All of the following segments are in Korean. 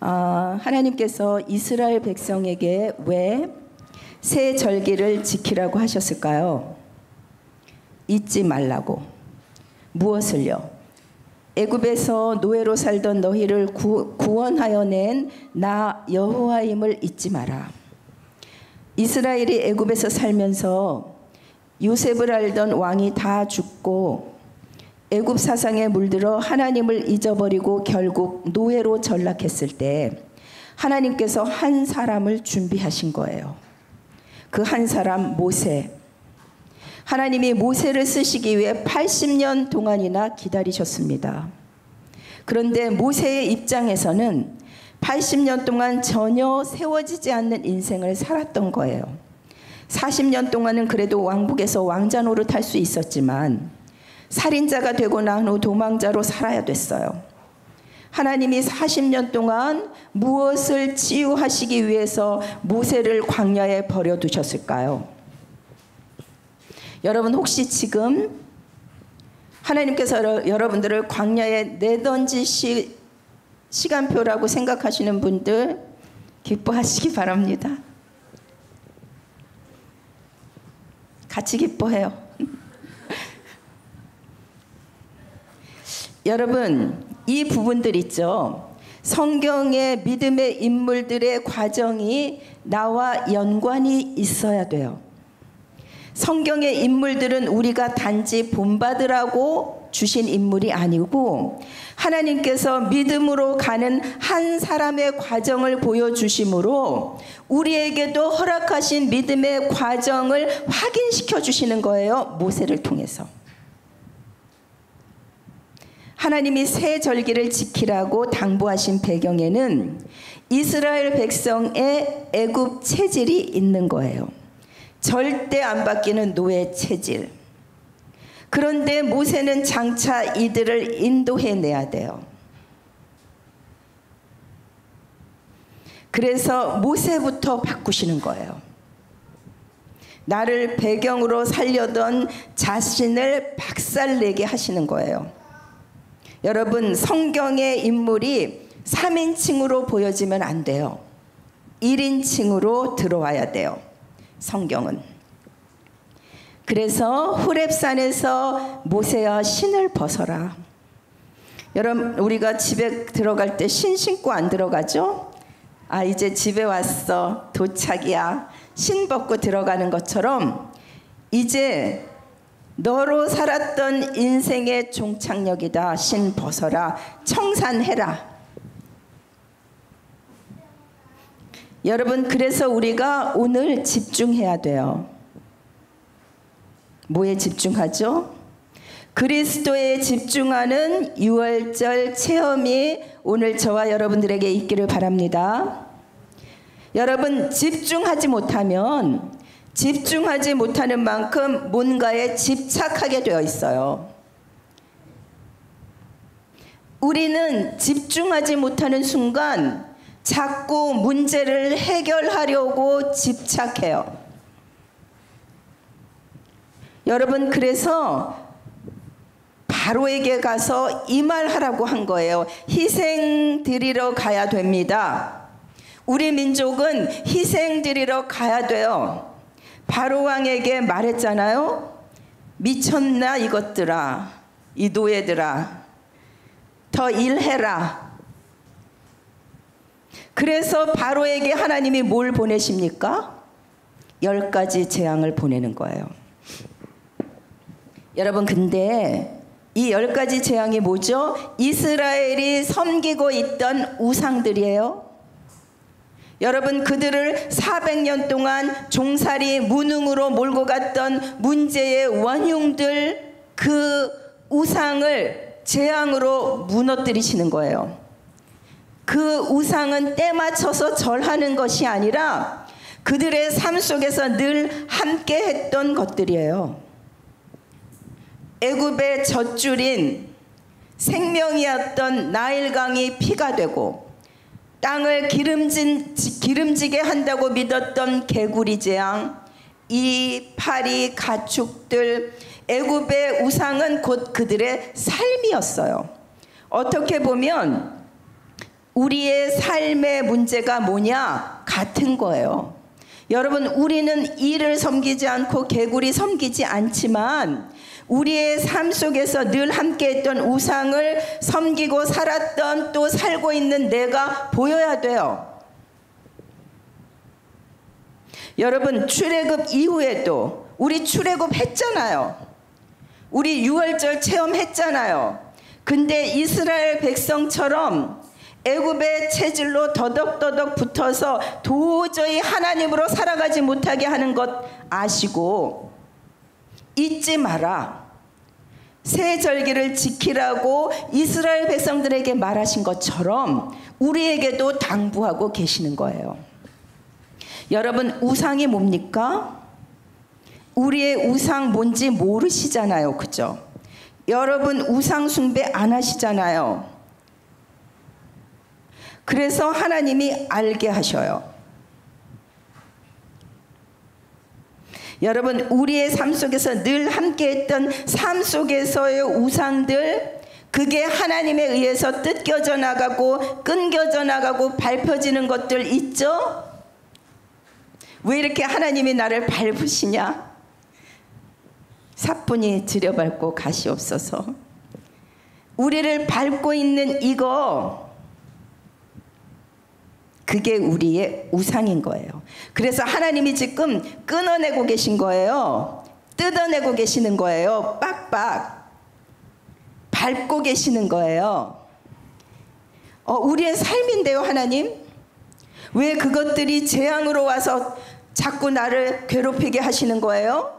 하나님께서 이스라엘 백성에게 왜 새 절기를 지키라고 하셨을까요? 잊지 말라고. 무엇을요? 애굽에서 노예로 살던 너희를 구원하여 낸 나 여호와임을 잊지 마라. 이스라엘이 애굽에서 살면서 요셉을 알던 왕이 다 죽고 애굽 사상에 물들어 하나님을 잊어버리고 결국 노예로 전락했을 때 하나님께서 한 사람을 준비하신 거예요. 그 한 사람 모세. 하나님이 모세를 쓰시기 위해 80년 동안이나 기다리셨습니다. 그런데 모세의 입장에서는 80년 동안 전혀 세워지지 않는 인생을 살았던 거예요. 40년 동안은 그래도 왕국에서 왕자 노릇할 수 있었지만 살인자가 되고 난 후 도망자로 살아야 됐어요. 하나님이 40년 동안 무엇을 치유하시기 위해서 모세를 광야에 버려두셨을까요? 여러분 혹시 지금 하나님께서 여러분들을 광야에 내던지실 시간표라고 생각하시는 분들 기뻐하시기 바랍니다. 같이 기뻐해요. 여러분 이 부분들 있죠. 성경의 믿음의 인물들의 과정이 나와 연관이 있어야 돼요. 성경의 인물들은 우리가 단지 본받으라고 주신 인물이 아니고 하나님께서 믿음으로 가는 한 사람의 과정을 보여주심으로 우리에게도 허락하신 믿음의 과정을 확인시켜 주시는 거예요. 모세를 통해서. 하나님이 새 절기를 지키라고 당부하신 배경에는 이스라엘 백성의 애굽 체질이 있는 거예요. 절대 안 바뀌는 노예 체질. 그런데 모세는 장차 이들을 인도해내야 돼요. 그래서 모세부터 바꾸시는 거예요. 나를 배경으로 살려던 자신을 박살내게 하시는 거예요. 여러분 성경의 인물이 3인칭으로 보여지면 안 돼요. 1인칭으로 들어와야 돼요. 성경은. 그래서 호렙산에서 모세야 신을 벗어라. 여러분 우리가 집에 들어갈 때 신 신고 안 들어가죠? 이제 집에 왔어. 도착이야. 신 벗고 들어가는 것처럼 이제 너로 살았던 인생의 종착역이다. 신 벗어라. 청산해라. 여러분 그래서 우리가 오늘 집중해야 돼요. 뭐에 집중하죠? 그리스도에 집중하는 유월절 체험이 오늘 저와 여러분들에게 있기를 바랍니다. 여러분 집중하지 못하는 만큼 뭔가에 집착하게 되어 있어요. 우리는 집중하지 못하는 순간 자꾸 문제를 해결하려고 집착해요. 여러분 그래서 바로에게 가서 이 말하라고 한 거예요. 희생 드리러 가야 됩니다. 우리 민족은 희생 드리러 가야 돼요. 바로 왕에게 말했잖아요. 미쳤나 이것들아, 이 노예들아, 더 일해라. 그래서 바로에게 하나님이 뭘 보내십니까? 10가지 재앙을 보내는 거예요. 여러분 근데 이 10가지 재앙이 뭐죠? 이스라엘이 섬기고 있던 우상들이에요. 여러분 그들을 400년 동안 종살이 무능으로 몰고 갔던 문제의 원흉들, 그 우상을 재앙으로 무너뜨리시는 거예요. 그 우상은 때 맞춰서 절하는 것이 아니라 그들의 삶 속에서 늘 함께 했던 것들이에요. 애굽의 젖줄인 생명이었던 나일강이 피가 되고 땅을 기름지게 한다고 믿었던 개구리 재앙, 이 파리 가축들, 애굽의 우상은 곧 그들의 삶이었어요. 어떻게 보면 우리의 삶의 문제가 뭐냐? 같은 거예요. 여러분, 우리는 이를 섬기지 않고 개구리 섬기지 않지만 우리의 삶 속에서 늘 함께했던 우상을 섬기고 살았던, 또 살고 있는 내가 보여야 돼요. 여러분, 출애굽 이후에도 우리 출애굽 했잖아요. 우리 유월절 체험했잖아요. 근데 이스라엘 백성처럼 애굽의 체질로 더덕더덕 붙어서 도저히 하나님으로 살아가지 못하게 하는 것 아시고 잊지 마라. 새 절기를 지키라고 이스라엘 백성들에게 말하신 것처럼 우리에게도 당부하고 계시는 거예요. 여러분, 우상이 뭡니까? 우리의 우상 뭔지 모르시잖아요. 그죠? 여러분, 우상 숭배 안 하시잖아요. 그래서 하나님이 알게 하셔요. 여러분, 우리의 삶 속에서 늘 함께했던 삶 속에서의 우상들, 그게 하나님에 의해서 뜯겨져 나가고 끊겨져 나가고 밟혀지는 것들 있죠? 왜 이렇게 하나님이 나를 밟으시냐? 사뿐히 들여밟고 가시옵소서. 우리를 밟고 있는 이거, 그게 우리의 우상인 거예요. 그래서 하나님이 지금 끊어내고 계신 거예요. 뜯어내고 계시는 거예요. 빡빡 밟고 계시는 거예요. 우리의 삶인데요. 하나님, 왜 그것들이 재앙으로 와서 자꾸 나를 괴롭히게 하시는 거예요?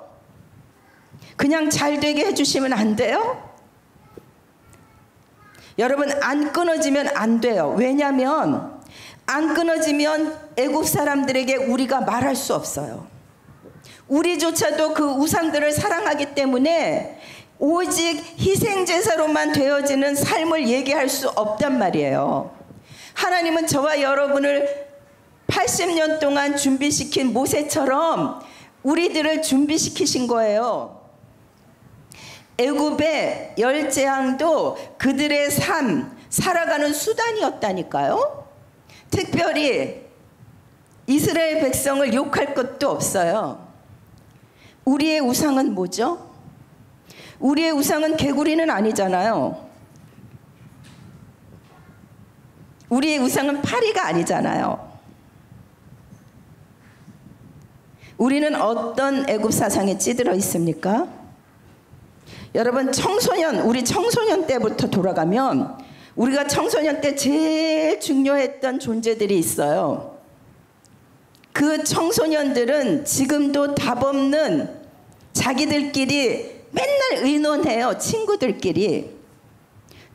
그냥 잘 되게 해주시면 안 돼요? 여러분, 안 끊어지면 안 돼요. 왜냐하면 안 끊어지면 애굽 사람들에게 우리가 말할 수 없어요. 우리조차도 그 우상들을 사랑하기 때문에 오직 희생제사로만 되어지는 삶을 얘기할 수 없단 말이에요. 하나님은 저와 여러분을 80년 동안 준비시킨 모세처럼 우리들을 준비시키신 거예요. 애굽의 열 재앙도 그들의 삶, 살아가는 수단이었다니까요. 특별히 이스라엘 백성을 욕할 것도 없어요. 우리의 우상은 뭐죠? 우리의 우상은 개구리는 아니잖아요. 우리의 우상은 파리가 아니잖아요. 우리는 어떤 애굽 사상에 찌들어 있습니까? 여러분, 우리 청소년 때부터 돌아가면 우리가 청소년 때 제일 중요했던 존재들이 있어요. 그 청소년들은 지금도 답 없는, 자기들끼리 맨날 의논해요. 친구들끼리.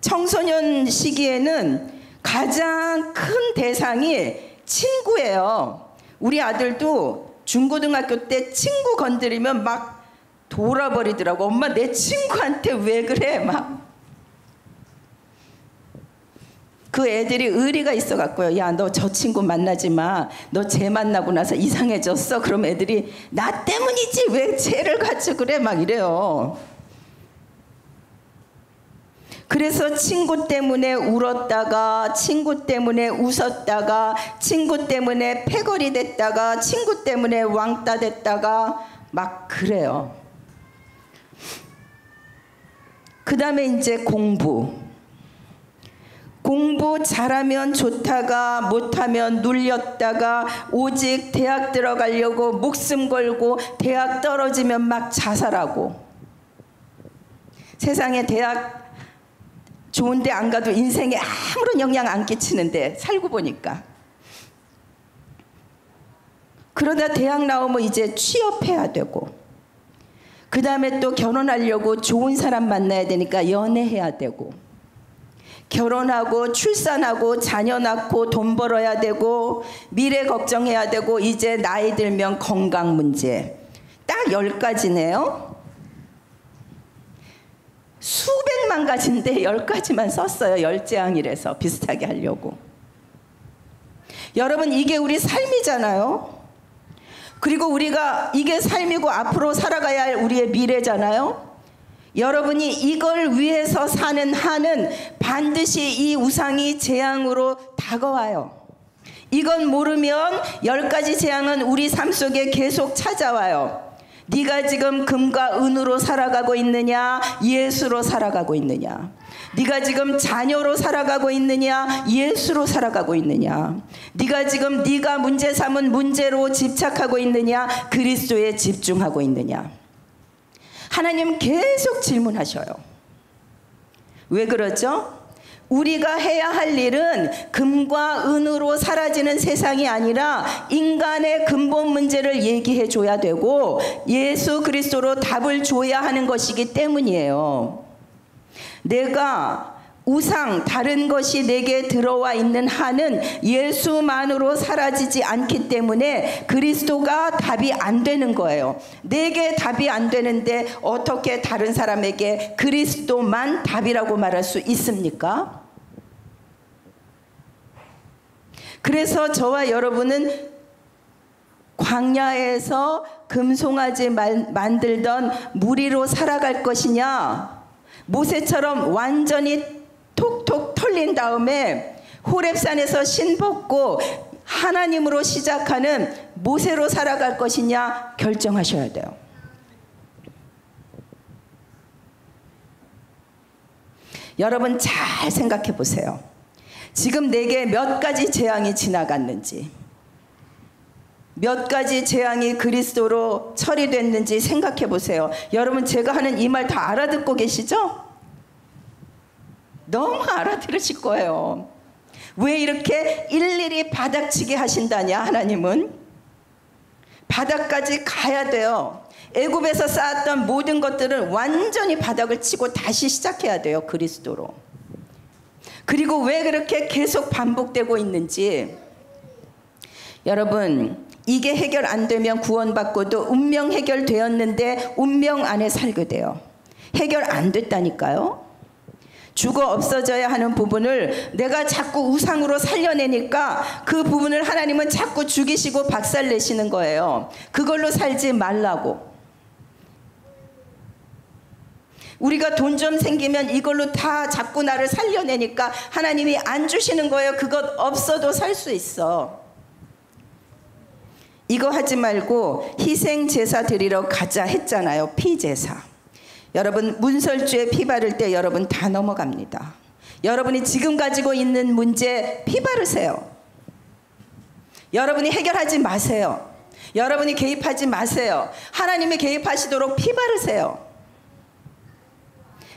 청소년 시기에는 가장 큰 대상이 친구예요. 우리 아들도 중고등학교 때 친구 건드리면 막 돌아버리더라고. 엄마, 내 친구한테 왜 그래? 막. 그 애들이 의리가 있어갖고요. 야, 너 저 친구 만나지 마. 너 쟤 만나고 나서 이상해졌어. 그럼 애들이 나 때문이지 왜 쟤를 같이 그래? 막 이래요. 그래서 친구 때문에 울었다가, 친구 때문에 웃었다가, 친구 때문에 패거리 됐다가, 친구 때문에 왕따 됐다가 막 그래요. 그 다음에 이제 공부 잘하면 좋다가 못하면 눌렸다가 오직 대학 들어가려고 목숨 걸고 대학 떨어지면 막 자살하고, 세상에 대학 좋은데 안 가도 인생에 아무런 영향 안 끼치는데 살고 보니까. 그러다 대학 나오면 이제 취업해야 되고, 그 다음에 또 결혼하려고 좋은 사람 만나야 되니까 연애해야 되고, 결혼하고 출산하고 자녀 낳고 돈 벌어야 되고 미래 걱정해야 되고, 이제 나이 들면 건강 문제. 딱 10가지네요. 수백만 가지인데 10가지만 썼어요. 열재앙이라서 비슷하게 하려고. 여러분, 이게 우리 삶이잖아요. 그리고 우리가 이게 삶이고 앞으로 살아가야 할 우리의 미래잖아요. 여러분이 이걸 위해서 사는 한은 반드시 이 우상이 재앙으로 다 다가와요. 이건 모르면 10가지 재앙은 우리 삶 속에 계속 찾아와요. 네가 지금 금과 은으로 살아가고 있느냐, 예수로 살아가고 있느냐? 네가 지금 자녀로 살아가고 있느냐, 예수로 살아가고 있느냐? 네가 지금 네가 문제 삼은 문제로 집착하고 있느냐, 그리스도에 집중하고 있느냐? 하나님 계속 질문하셔요. 왜 그러죠? 우리가 해야 할 일은 금과 은으로 사라지는 세상이 아니라 인간의 근본 문제를 얘기해 줘야 되고 예수 그리스도로 답을 줘야 하는 것이기 때문이에요. 내가 우상 다른 것이 내게 들어와 있는 한은 예수만으로 사라지지 않기 때문에 그리스도가 답이 안 되는 거예요. 내게 답이 안 되는데 어떻게 다른 사람에게 그리스도만 답이라고 말할 수 있습니까? 그래서 저와 여러분은 광야에서 금송아지 만들던 무리로 살아갈 것이냐, 모세처럼 완전히 톡톡 털린 다음에 호렙산에서 신 벗고 하나님으로 시작하는 모세로 살아갈 것이냐 결정하셔야 돼요. 여러분 잘 생각해 보세요. 지금 내게 몇 가지 재앙이 지나갔는지, 몇 가지 재앙이 그리스도로 처리됐는지 생각해 보세요. 여러분 제가 하는 이 말 다 알아듣고 계시죠? 너무 알아들으실 거예요. 왜 이렇게 일일이 바닥치게 하신다냐? 하나님은 바닥까지 가야 돼요. 애굽에서 쌓았던 모든 것들을 완전히 바닥을 치고 다시 시작해야 돼요. 그리스도로. 그리고 왜 그렇게 계속 반복되고 있는지, 여러분 이게 해결 안 되면 구원받고도 운명 해결되었는데 운명 안에 살게 돼요. 해결 안 됐다니까요. 죽어 없어져야 하는 부분을 내가 자꾸 우상으로 살려내니까 그 부분을 하나님은 자꾸 죽이시고 박살내시는 거예요. 그걸로 살지 말라고. 우리가 돈 좀 생기면 이걸로 다 자꾸 나를 살려내니까 하나님이 안 주시는 거예요. 그것 없어도 살 수 있어. 이거 하지 말고 희생 제사 드리러 가자 했잖아요. 피제사. 여러분 문설주에 피 바를 때 여러분 다 넘어갑니다. 여러분이 지금 가지고 있는 문제 피 바르세요. 여러분이 해결하지 마세요. 여러분이 개입하지 마세요. 하나님이 개입하시도록 피 바르세요.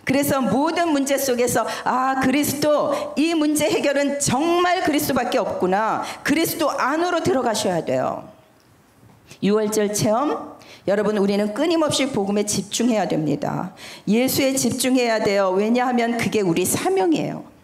그래서 모든 문제 속에서 그리스도, 이 문제 해결은 정말 그리스도밖에 없구나. 그리스도 안으로 들어가셔야 돼요. 6월절 체험, 여러분 우리는 끊임없이 복음에 집중해야 됩니다. 예수에 집중해야 돼요. 왜냐하면 그게 우리 사명이에요.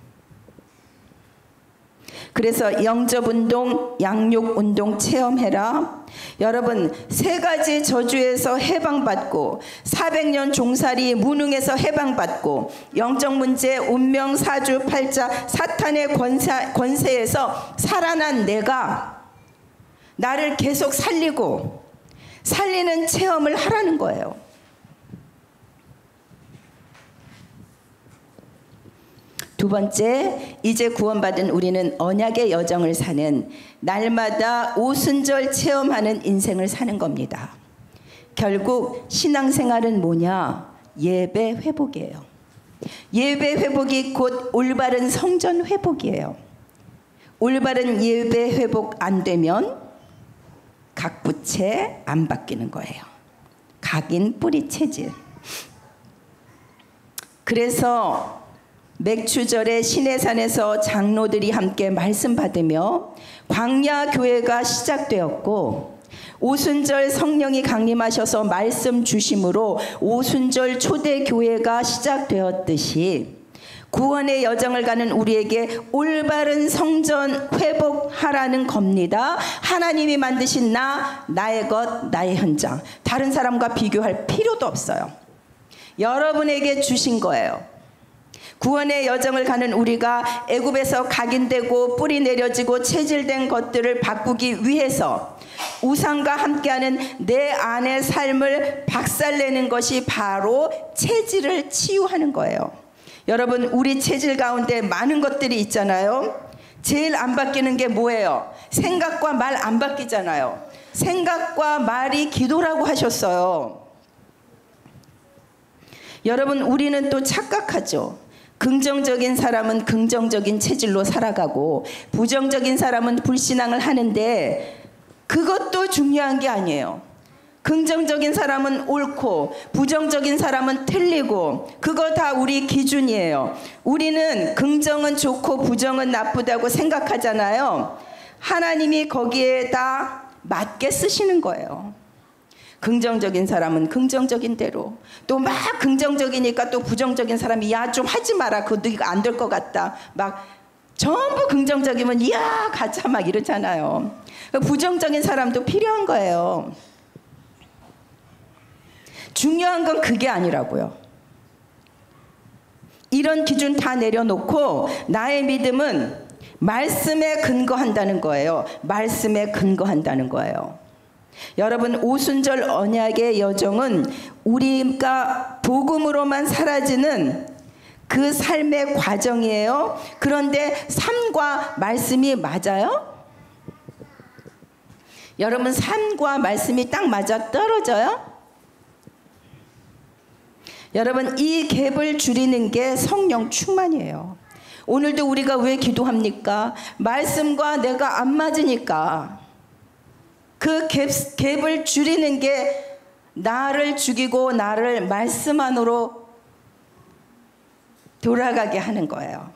그래서 영접운동, 양육운동 체험해라. 여러분 3가지 저주에서 해방받고 400년 종살이 무능에서 해방받고 영적문제, 운명, 사주, 팔자, 사탄의 권세에서 살아난 내가 나를 계속 살리는 체험을 하라는 거예요. 두 번째, 이제 구원받은 우리는 언약의 여정을 사는, 날마다 오순절 체험하는 인생을 사는 겁니다. 결국 신앙생활은 뭐냐? 예배 회복이에요. 예배 회복이 곧 올바른 성전 회복이에요. 올바른 예배 회복 안 되면 각부채 안 바뀌는 거예요. 각인 뿌리 체질. 그래서 맥추절에 시내산에서 장로들이 함께 말씀 받으며 광야 교회가 시작되었고, 오순절 성령이 강림하셔서 말씀 주심으로 오순절 초대 교회가 시작되었듯이 구원의 여정을 가는 우리에게 올바른 성전 회복하라는 겁니다. 하나님이 만드신 나의 것, 나의 현장. 다른 사람과 비교할 필요도 없어요. 여러분에게 주신 거예요. 구원의 여정을 가는 우리가 애굽에서 각인되고 뿌리 내려지고 체질된 것들을 바꾸기 위해서 우상과 함께하는 내 안의 삶을 박살내는 것이 바로 체질을 치유하는 거예요. 여러분 우리 체질 가운데 많은 것들이 있잖아요. 제일 안 바뀌는 게 뭐예요? 생각과 말 안 바뀌잖아요. 생각과 말이 기도라고 하셨어요. 여러분, 우리는 또 착각하죠. 긍정적인 사람은 긍정적인 체질로 살아가고 부정적인 사람은 불신앙을 하는데 그것도 중요한 게 아니에요. 긍정적인 사람은 옳고 부정적인 사람은 틀리고 그거 다 우리 기준이에요. 우리는 긍정은 좋고 부정은 나쁘다고 생각하잖아요. 하나님이 거기에 다 맞게 쓰시는 거예요. 긍정적인 사람은 긍정적인 대로, 또 막 긍정적이니까 또 부정적인 사람이 야 좀 하지 마라, 그거 네가 안 될 것 같다, 막 전부 긍정적이면 이야 가자 막 이러잖아요. 부정적인 사람도 필요한 거예요. 중요한 건 그게 아니라고요. 이런 기준 다 내려놓고 나의 믿음은 말씀에 근거한다는 거예요. 말씀에 근거한다는 거예요. 여러분, 오순절 언약의 여정은 우리가 복음으로만 사라지는 그 삶의 과정이에요. 그런데 삶과 말씀이 맞아요? 여러분, 삶과 말씀이 딱 맞아 떨어져요? 여러분, 이 갭을 줄이는 게 성령 충만이에요. 오늘도 우리가 왜 기도합니까? 말씀과 내가 안 맞으니까. 그 갭을 줄이는 게 나를 죽이고 나를 말씀 안으로 돌아가게 하는 거예요.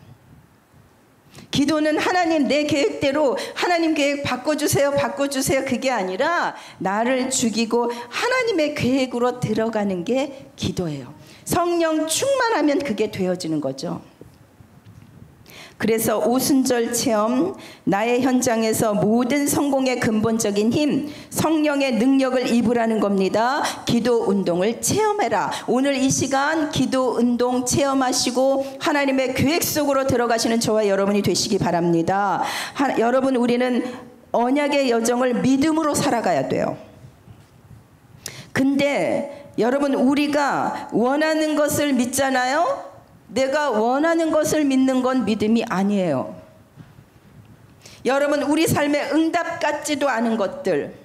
기도는 하나님 내 계획대로 하나님 계획 바꿔주세요, 바꿔주세요, 그게 아니라 나를 죽이고 하나님의 계획으로 들어가는 게 기도예요. 성령 충만하면 그게 되어지는 거죠. 그래서 오순절 체험, 나의 현장에서 모든 성공의 근본적인 힘, 성령의 능력을 입으라는 겁니다. 기도 운동을 체험해라. 오늘 이 시간 기도 운동 체험하시고 하나님의 계획 속으로 들어가시는 저와 여러분이 되시기 바랍니다. 여러분, 우리는 언약의 여정을 믿음으로 살아가야 돼요. 근데 여러분, 우리가 원하는 것을 믿잖아요. 내가 원하는 것을 믿는 건 믿음이 아니에요. 여러분, 우리 삶의 응답 같지도 않은 것들,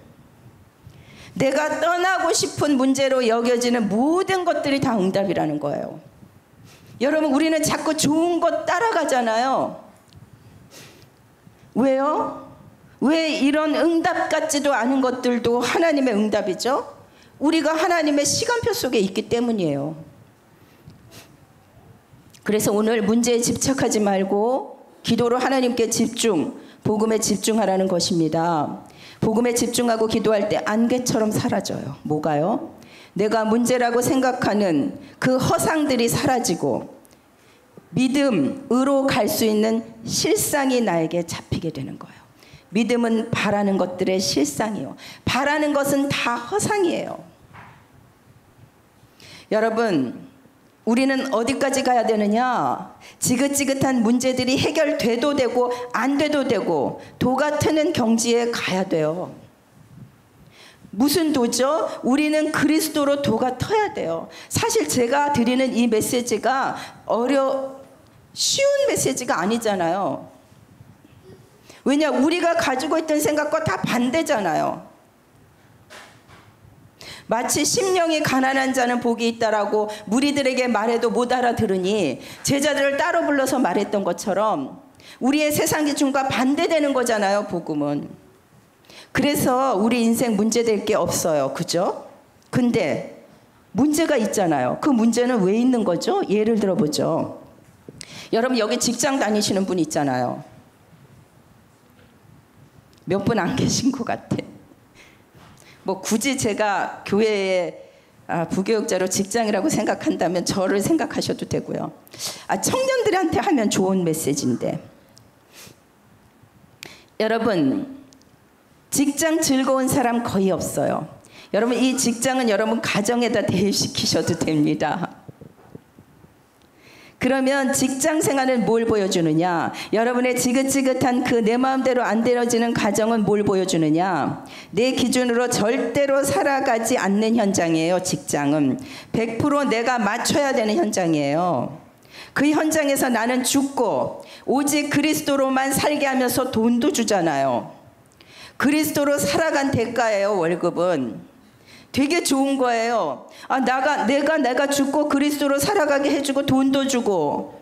내가 떠나고 싶은 문제로 여겨지는 모든 것들이 다 응답이라는 거예요. 여러분, 우리는 자꾸 좋은 것 따라가잖아요. 왜요? 왜 이런 응답 같지도 않은 것들도 하나님의 응답이죠? 우리가 하나님의 시간표 속에 있기 때문이에요. 그래서 오늘 문제에 집착하지 말고 기도로 하나님께 집중, 복음에 집중하라는 것입니다. 복음에 집중하고 기도할 때 안개처럼 사라져요. 뭐가요? 내가 문제라고 생각하는 그 허상들이 사라지고 믿음으로 갈 수 있는 실상이 나에게 잡히게 되는 거예요. 믿음은 바라는 것들의 실상이요. 바라는 것은 다 허상이에요. 여러분, 우리는 어디까지 가야 되느냐? 지긋지긋한 문제들이 해결돼도 되고 안 돼도 되고 도 같은 경지에 가야 돼요. 무슨 도죠? 우리는 그리스도로 도가 터야 돼요. 사실 제가 드리는 이 메시지가 쉬운 메시지가 아니잖아요. 왜냐? 우리가 가지고 있던 생각과 다 반대잖아요. 마치 심령이 가난한 자는 복이 있다라고 무리들에게 말해도 못 알아들으니 제자들을 따로 불러서 말했던 것처럼 우리의 세상 기준과 반대되는 거잖아요, 복음은. 그래서 우리 인생 문제될 게 없어요. 그죠? 근데 문제가 있잖아요. 그 문제는 왜 있는 거죠? 예를 들어보죠. 여러분, 여기 직장 다니시는 분 있잖아요. 몇 분 안 계신 것 같아. 뭐 굳이 제가 교회에 부교육자로 직장이라고 생각한다면 저를 생각하셔도 되고요. 청년들한테 하면 좋은 메시지인데, 여러분, 직장 즐거운 사람 거의 없어요. 여러분, 이 직장은 여러분 가정에다 대입시키셔도 됩니다. 그러면 직장 생활은 뭘 보여주느냐? 여러분의 지긋지긋한 그 내 마음대로 안 되어지는 가정은 뭘 보여주느냐? 내 기준으로 절대로 살아가지 않는 현장이에요. 직장은 100% 내가 맞춰야 되는 현장이에요. 그 현장에서 나는 죽고 오직 그리스도로만 살게 하면서 돈도 주잖아요. 그리스도로 살아간 대가예요. 월급은 되게 좋은 거예요. 내가 죽고 그리스도로 살아가게 해주고 돈도 주고.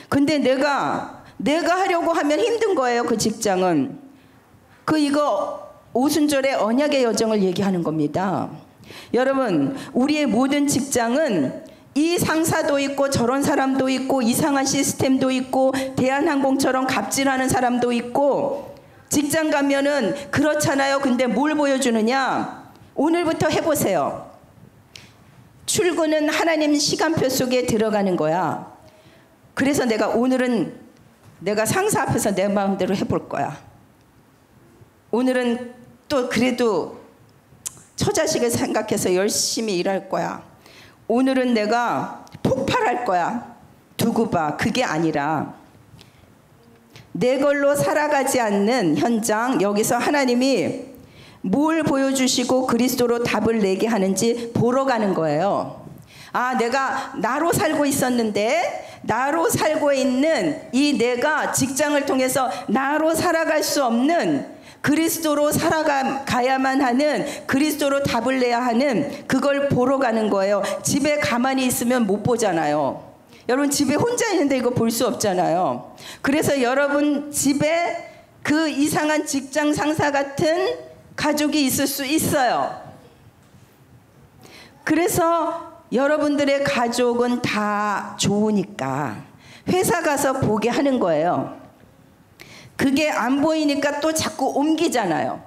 근데 내가 하려고 하면 힘든 거예요. 그 직장은. 이거 오순절의 언약의 여정을 얘기하는 겁니다. 여러분, 우리의 모든 직장은 이 상사도 있고 저런 사람도 있고 이상한 시스템도 있고 대한항공처럼 갑질하는 사람도 있고, 직장 가면은 그렇잖아요. 근데 뭘 보여주느냐? 오늘부터 해보세요. 출근은 하나님 시간표 속에 들어가는 거야. 그래서 오늘은 내가 상사 앞에서 내 마음대로 해볼 거야. 오늘은 또 그래도 처자식을 생각해서 열심히 일할 거야. 오늘은 내가 폭발할 거야. 두고 봐. 그게 아니라 내 걸로 살아가지 않는 현장, 여기서 하나님이 뭘 보여주시고 그리스도로 답을 내게 하는지 보러 가는 거예요. 내가 나로 살고 있었는데, 나로 살고 있는 이 내가 직장을 통해서 나로 살아갈 수 없는, 그리스도로 살아가야만 하는, 그리스도로 답을 내야 하는, 그걸 보러 가는 거예요. 집에 가만히 있으면 못 보잖아요. 여러분, 집에 혼자 있는데 이거 볼 수 없잖아요. 그래서 여러분 집에 그 이상한 직장 상사 같은 가족이 있을 수 있어요. 그래서 여러분들의 가족은 다 좋으니까 회사 가서 보게 하는 거예요. 그게 안 보이니까 또 자꾸 옮기잖아요.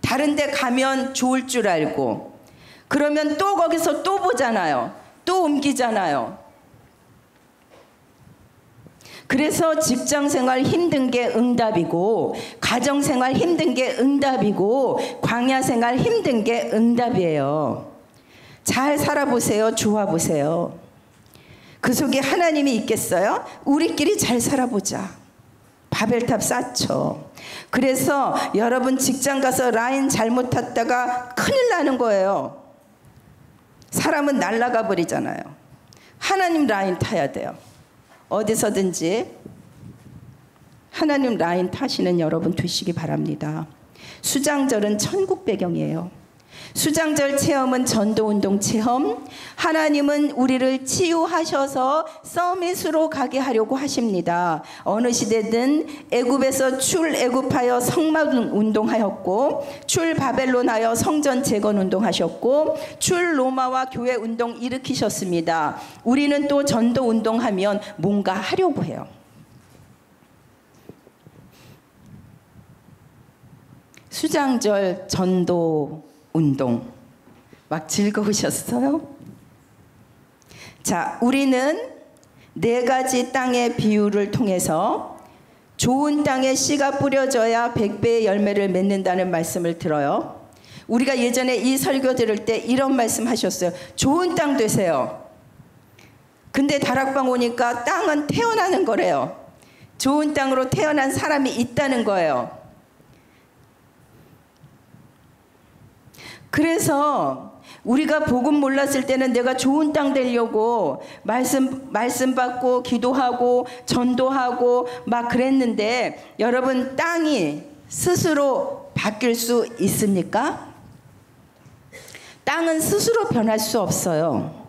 다른 데 가면 좋을 줄 알고. 그러면 또 거기서 또 보잖아요. 또 옮기잖아요. 그래서 직장생활 힘든 게 응답이고, 가정생활 힘든 게 응답이고, 광야생활 힘든 게 응답이에요. 잘 살아보세요. 좋아보세요. 그 속에 하나님이 있겠어요? 우리끼리 잘 살아보자. 바벨탑 쌓죠. 그래서 여러분 직장 가서 라인 잘못 탔다가 큰일 나는 거예요. 사람은 날아가 버리잖아요. 하나님 라인 타야 돼요. 어디서든지 하나님 라인 타시는 여러분 되시기 바랍니다. 수장절은 천국 배경이에요. 수장절 체험은 전도운동 체험. 하나님은 우리를 치유하셔서 서밋으로 가게 하려고 하십니다. 어느 시대든 애굽에서 출애굽하여 성막 운동하였고, 출 바벨론하여 성전 재건 운동하셨고, 출 로마와 교회 운동 일으키셨습니다. 우리는 또 전도 운동하면 뭔가 하려고 해요. 수장절 전도 운동 막 즐거우셨어요? 자, 우리는 4가지 땅의 비유를 통해서 좋은 땅에 씨가 뿌려져야 100배의 열매를 맺는다는 말씀을 들어요. 우리가 예전에 이 설교 들을 때 이런 말씀 하셨어요. 좋은 땅 되세요. 근데 다락방 오니까 땅은 태어나는 거래요. 좋은 땅으로 태어난 사람이 있다는 거예요. 그래서 우리가 복음 몰랐을 때는 내가 좋은 땅 되려고 말씀 받고 기도하고 전도하고 막 그랬는데, 여러분 땅이 스스로 바뀔 수 있습니까? 땅은 스스로 변할 수 없어요.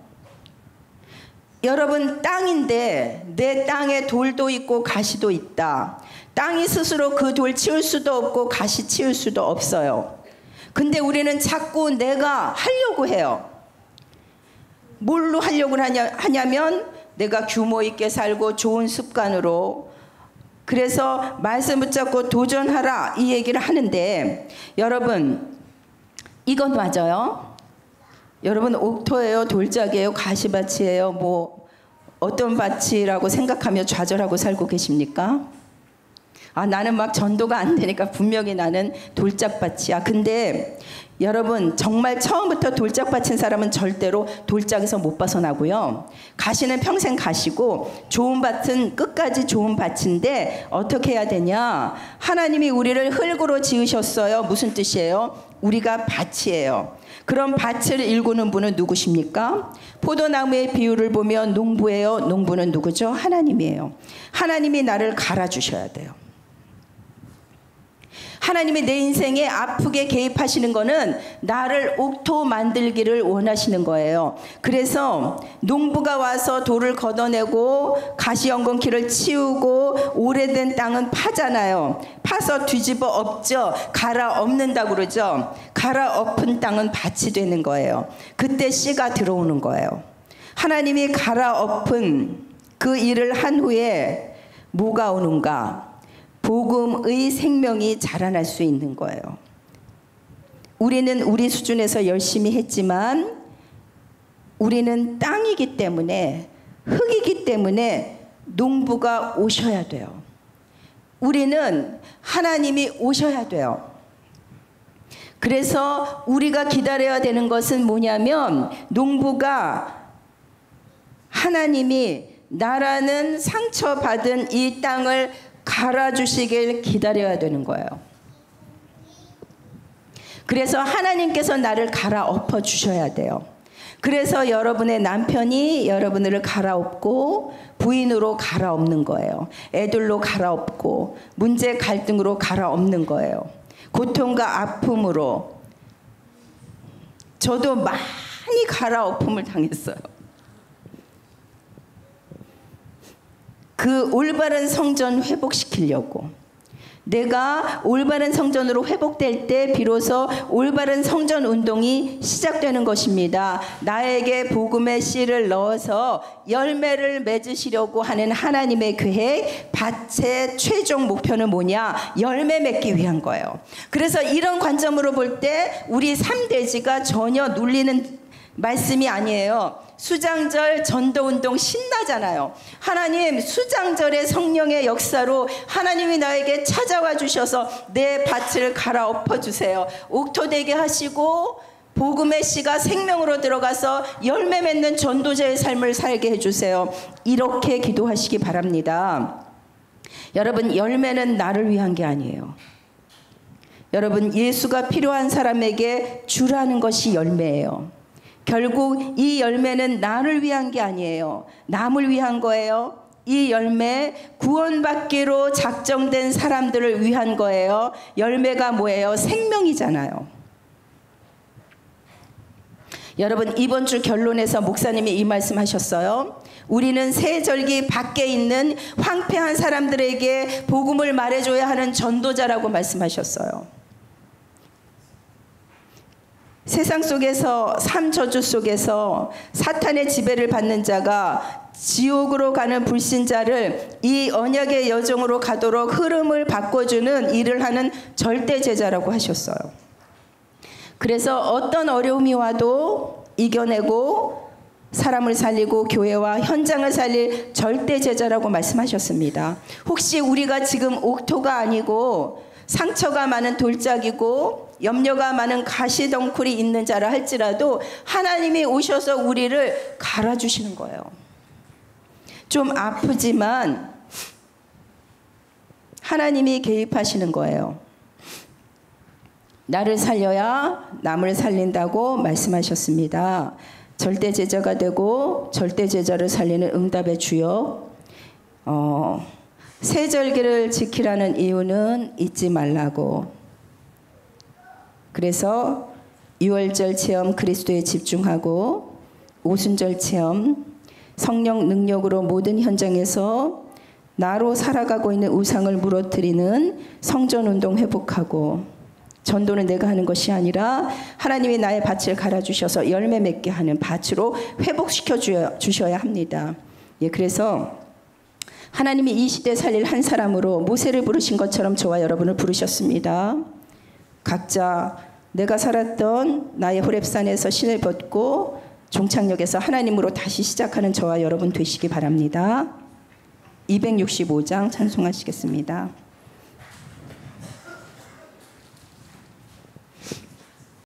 여러분 땅인데 내 땅에 돌도 있고 가시도 있다. 땅이 스스로 그 돌 치울 수도 없고 가시 치울 수도 없어요. 근데 우리는 자꾸 내가 하려고 해요. 뭘로 하려고 하냐면 내가 규모 있게 살고 좋은 습관으로. 그래서 말씀 붙잡고 도전하라 이 얘기를 하는데, 여러분 이건 맞아요? 여러분 옥토예요? 돌짝이에요? 가시밭이에요? 뭐 어떤 밭이라고 생각하며 좌절하고 살고 계십니까? 나는 막 전도가 안 되니까 분명히 나는 돌짝밭이야. 근데 여러분 정말 처음부터 돌짝밭인 사람은 절대로 돌짝에서 못 벗어나고요. 가시는 평생 가시고, 좋은 밭은 끝까지 좋은 밭인데 어떻게 해야 되냐? 하나님이 우리를 흙으로 지으셨어요. 무슨 뜻이에요? 우리가 밭이에요. 그럼 밭을 일구는 분은 누구십니까? 포도나무의 비유를 보면 농부예요. 농부는 누구죠? 하나님이에요. 하나님이 나를 갈아주셔야 돼요. 하나님이 내 인생에 아프게 개입하시는 거는 나를 옥토 만들기를 원하시는 거예요. 그래서 농부가 와서 돌을 걷어내고 가시연금키를 치우고 오래된 땅은 파잖아요. 파서 뒤집어 엎죠. 갈아 엎는다고 그러죠. 갈아 엎은 땅은 밭이 되는 거예요. 그때 씨가 들어오는 거예요. 하나님이 갈아 엎은 그 일을 한 후에 뭐가 오는가? 복음의 생명이 자라날 수 있는 거예요. 우리는 우리 수준에서 열심히 했지만 우리는 땅이기 때문에, 흙이기 때문에 농부가 오셔야 돼요. 우리는 하나님이 오셔야 돼요. 그래서 우리가 기다려야 되는 것은 뭐냐면, 농부가 하나님이 나라는 상처받은 이 땅을 갈아주시길 기다려야 되는 거예요. 그래서 하나님께서 나를 갈아엎어 주셔야 돼요. 그래서 여러분의 남편이 여러분을 갈아엎고 부인으로 갈아엎는 거예요. 애들로 갈아엎고 문제 갈등으로 갈아엎는 거예요. 고통과 아픔으로. 저도 많이 갈아엎음을 당했어요. 그 올바른 성전 회복시키려고. 내가 올바른 성전으로 회복될 때 비로소 올바른 성전 운동이 시작되는 것입니다. 나에게 복음의 씨를 넣어서 열매를 맺으시려고 하는 하나님의 계획, 밭의 최종 목표는 뭐냐? 열매 맺기 위한 거예요. 그래서 이런 관점으로 볼 때 우리 3대지가 전혀 눌리는 말씀이 아니에요. 수장절 전도운동 신나잖아요. 하나님, 수장절의 성령의 역사로 하나님이 나에게 찾아와 주셔서 내 밭을 갈아엎어 주세요. 옥토되게 하시고 복음의 씨가 생명으로 들어가서 열매 맺는 전도자의 삶을 살게 해주세요. 이렇게 기도하시기 바랍니다. 여러분, 열매는 나를 위한 게 아니에요. 여러분, 예수가 필요한 사람에게 주라는 것이 열매예요. 결국 이 열매는 나를 위한 게 아니에요. 남을 위한 거예요. 이 열매, 구원받기로 작정된 사람들을 위한 거예요. 열매가 뭐예요? 생명이잖아요. 여러분, 이번 주 결론에서 목사님이 이 말씀 하셨어요. 우리는 세절기 밖에 있는 황폐한 사람들에게 복음을 말해줘야 하는 전도자라고 말씀하셨어요. 세상 속에서, 삶 저주 속에서 사탄의 지배를 받는 자가 지옥으로 가는 불신자를 이 언약의 여정으로 가도록 흐름을 바꿔주는 일을 하는 절대 제자라고 하셨어요. 그래서 어떤 어려움이 와도 이겨내고 사람을 살리고 교회와 현장을 살릴 절대 제자라고 말씀하셨습니다. 혹시 우리가 지금 옥토가 아니고 상처가 많은 돌짝이고 염려가 많은 가시덩굴이 있는 자라 할지라도 하나님이 오셔서 우리를 갈아주시는 거예요. 좀 아프지만 하나님이 개입하시는 거예요. 나를 살려야 남을 살린다고 말씀하셨습니다. 절대 제자가 되고 절대 제자를 살리는 응답의 주역. 세절기를 지키라는 이유는 잊지 말라고. 그래서 유월절 체험 그리스도에 집중하고, 오순절 체험 성령 능력으로 모든 현장에서 나로 살아가고 있는 우상을 무너뜨리는 성전운동 회복하고, 전도는 내가 하는 것이 아니라 하나님이 나의 밭을 갈아주셔서 열매 맺게 하는 밭으로 회복시켜 주셔야 합니다. 그래서 하나님이 이 시대 살릴 한 사람으로 모세를 부르신 것처럼 저와 여러분을 부르셨습니다. 각자 내가 살았던 나의 호렙산에서 신을 벗고 종착역에서 하나님으로 다시 시작하는 저와 여러분 되시기 바랍니다. 265장 찬송하시겠습니다.